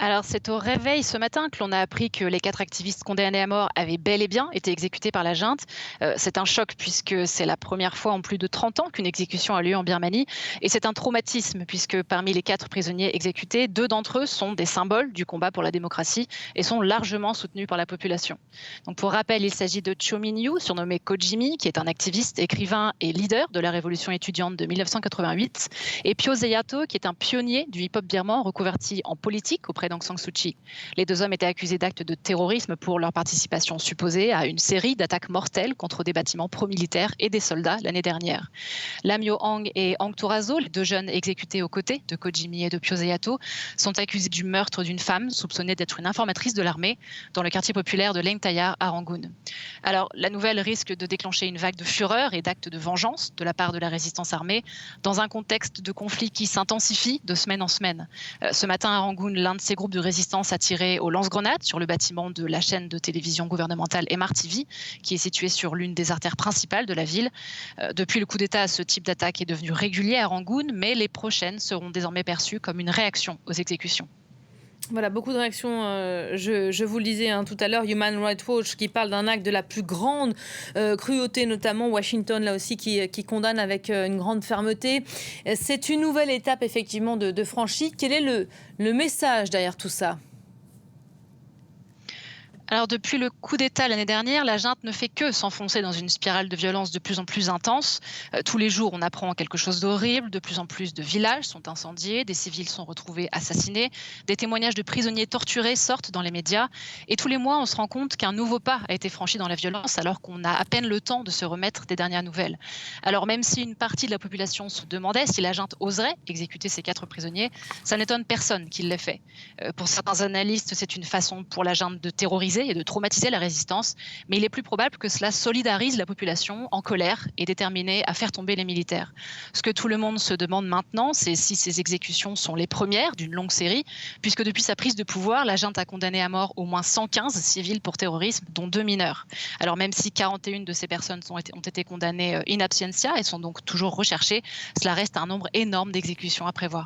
Alors, c'est au réveil ce matin que l'on a appris que les 4 activistes condamnés à mort avaient bel et bien été exécutés par la junte. C'est un choc puisque c'est la première fois en plus de 30 ans qu'une exécution a lieu en Birmanie. Et c'est un traumatisme puisque parmi les 4 prisonniers exécutés, 2 d'entre eux sont des symboles du combat pour la démocratie et sont largement soutenus par la population. Donc, pour rappel, il s'agit de Cho Min-yu, surnommé Kojimi, qui est un activiste, écrivain et leader de la révolution étudiante de 1988, et Pyo Zeyato, qui est un pionnier du hip-hop birman reconverti en politique auprès d'Aung San Suu Kyi. Les 2 hommes étaient accusés d'actes de terrorisme pour leur participation supposée à une série d'attaques mortelles contre des bâtiments pro-militaires et des soldats l'année dernière. Lam Yo Hang et Hang Turazo, les 2 jeunes exécutés aux côtés de Kojimi et de Pyo Zeyato, sont accusés du meurtre d'une femme soupçonnée d'être une informatrice de l'armée dans le quartier populaire de Leng Tayar à Rangoon. Alors, la nouvelle risque de déclencher une vague de fureur et d'actes de vengeance de la part de la résistance armée dans un contexte de conflit qui s'intensifie de semaine en semaine. Ce matin à Rangoon, l'un de ces groupes de résistance a tiré au lance-grenades sur le bâtiment de la chaîne de télévision gouvernementale MRTV, qui est située sur l'une des artères principales de la ville. Depuis le coup d'État, ce type d'attaque est devenu régulier à Rangoon, mais les prochaines seront désormais perçues comme une réaction aux exécutions. Voilà, beaucoup de réactions, je vous le disais, tout à l'heure, Human Rights Watch qui parle d'un acte de la plus grande, cruauté, notamment Washington, là aussi, qui condamne avec, une grande fermeté. C'est une nouvelle étape effectivement de franchie. Quel est le message derrière tout ça? Alors depuis le coup d'État l'année dernière, la junte ne fait que s'enfoncer dans une spirale de violence de plus en plus intense. Tous les jours, on apprend quelque chose d'horrible. De plus en plus de villages sont incendiés, des civils sont retrouvés assassinés, des témoignages de prisonniers torturés sortent dans les médias. Et tous les mois, on se rend compte qu'un nouveau pas a été franchi dans la violence alors qu'on a à peine le temps de se remettre des dernières nouvelles. Alors même si une partie de la population se demandait si la junte oserait exécuter ces 4 prisonniers, ça n'étonne personne qu'il l'ait fait. Pour certains analystes, c'est une façon pour la junte de terroriser et de traumatiser la résistance, mais il est plus probable que cela solidarise la population en colère et déterminée à faire tomber les militaires. Ce que tout le monde se demande maintenant, c'est si ces exécutions sont les premières d'une longue série, puisque depuis sa prise de pouvoir, la junte a condamné à mort au moins 115 civils pour terrorisme, dont 2 mineurs. Alors même si 41 de ces personnes ont été condamnées in absentia et sont donc toujours recherchées, cela reste un nombre énorme d'exécutions à prévoir.